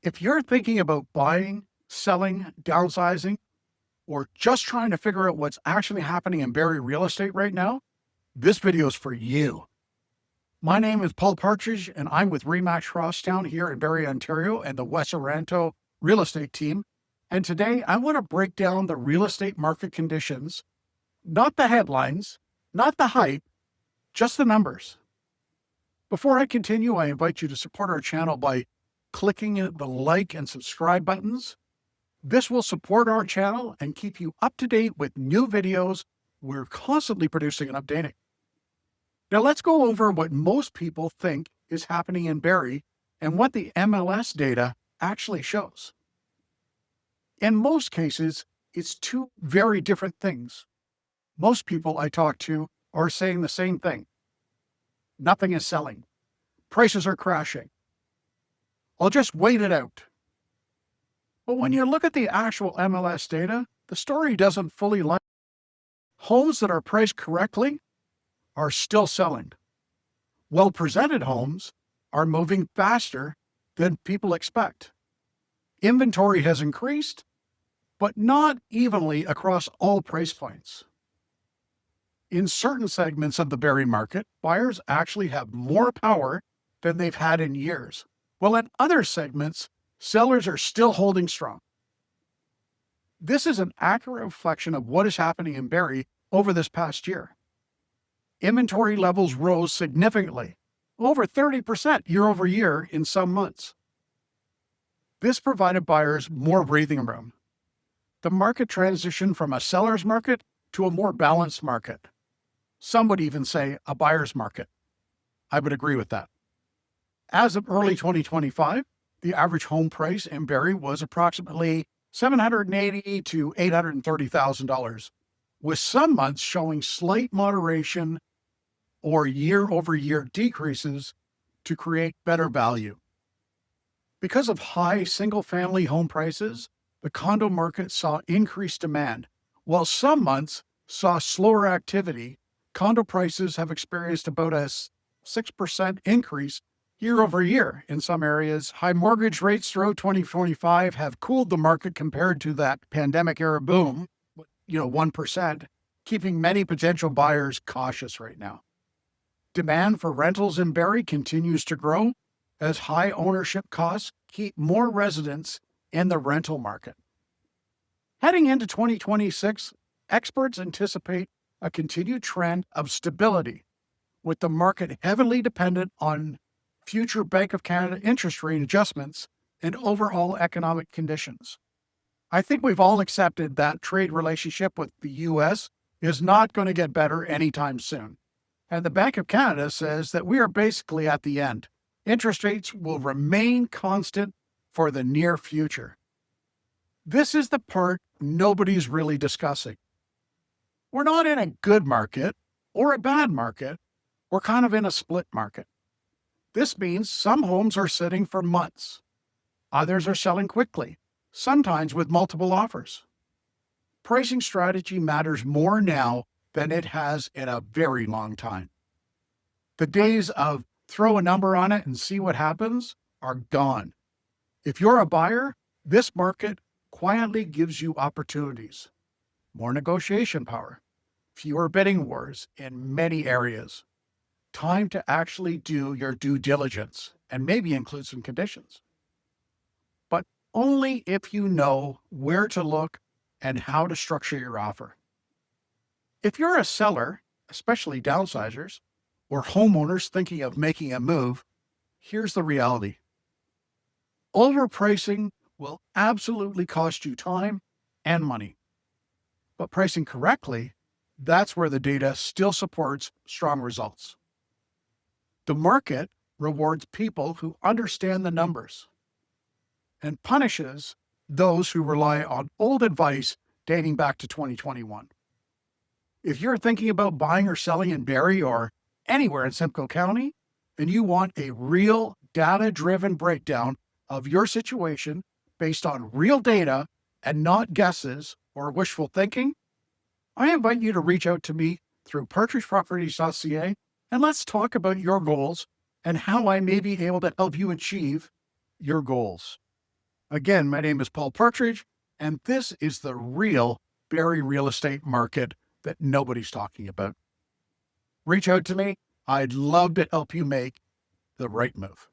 If you're thinking about buying, selling, downsizing, or just trying to figure out what's actually happening in Barrie real estate right now, this video is for you. My name is Paul Partridge, and I'm with Remax Crosstown here in Barrie, Ontario, and the West Toronto real estate team. And today I want to break down the real estate market conditions, not the headlines, not the hype, just the numbers. Before I continue, I invite you to support our channel by clicking the like and subscribe buttons. This will support our channel and keep you up to date with new videos we're constantly producing and updating. Now let's go over what most people think is happening in Barrie and what the MLS data actually shows. In most cases, it's two very different things. Most people I talk to are saying the same thing. Nothing is selling. Prices are crashing. I'll just wait it out. But when you look at the actual MLS data, the story doesn't fully line. Homes that are priced correctly are still selling. Well-presented homes are moving faster than people expect. Inventory has increased, but not evenly across all price points. In certain segments of the Barrie market, buyers actually have more power than they've had in years. While in other segments, sellers are still holding strong. This is an accurate reflection of what is happening in Barrie over this past year. Inventory levels rose significantly, over 30% year over year in some months. This provided buyers more breathing room. The market transitioned from a seller's market to a more balanced market. Some would even say a buyer's market. I would agree with that. As of early 2025, the average home price in Barrie was approximately $780,000 to $830,000, with some months showing slight moderation or year-over-year decreases to create better value. Because of high single-family home prices, the condo market saw increased demand. While some months saw slower activity, condo prices have experienced about a 6% increase year over year in some areas. High mortgage rates throughout 2025 have cooled the market compared to that pandemic era boom, 1%, keeping many potential buyers cautious right now. Demand for rentals in Barrie continues to grow as high ownership costs keep more residents in the rental market. Heading into 2026, experts anticipate a continued trend of stability, with the market heavily dependent on future Bank of Canada interest rate adjustments and overall economic conditions. I think we've all accepted that trade relationship with the U.S. is not going to get better anytime soon. And the Bank of Canada says that we are basically at the end. Interest rates will remain constant for the near future. This is the part nobody's really discussing. We're not in a good market or a bad market. We're kind of in a split market. This means some homes are sitting for months. Others are selling quickly, sometimes with multiple offers. Pricing strategy matters more now than it has in a very long time. The days of throw a number on it and see what happens are gone. If you're a buyer, this market quietly gives you opportunities, more negotiation power, fewer bidding wars in many areas, time to actually do your due diligence and maybe include some conditions. But only if you know where to look and how to structure your offer. If you're a seller, especially downsizers, or homeowners thinking of making a move, here's the reality. Overpricing will absolutely cost you time and money. But pricing correctly, that's where the data still supports strong results. The market rewards people who understand the numbers and punishes those who rely on old advice dating back to 2021. If you're thinking about buying or selling in Barrie or anywhere in Simcoe County, and you want a real data-driven breakdown of your situation based on real data and not guesses or wishful thinking, I invite you to reach out to me through partridgeproperties.ca, and let's talk about your goals and how I may be able to help you achieve your goals. Again, my name is Paul Partridge, and this is the real Barrie real estate market that nobody's talking about. Reach out to me. I'd love to help you make the right move.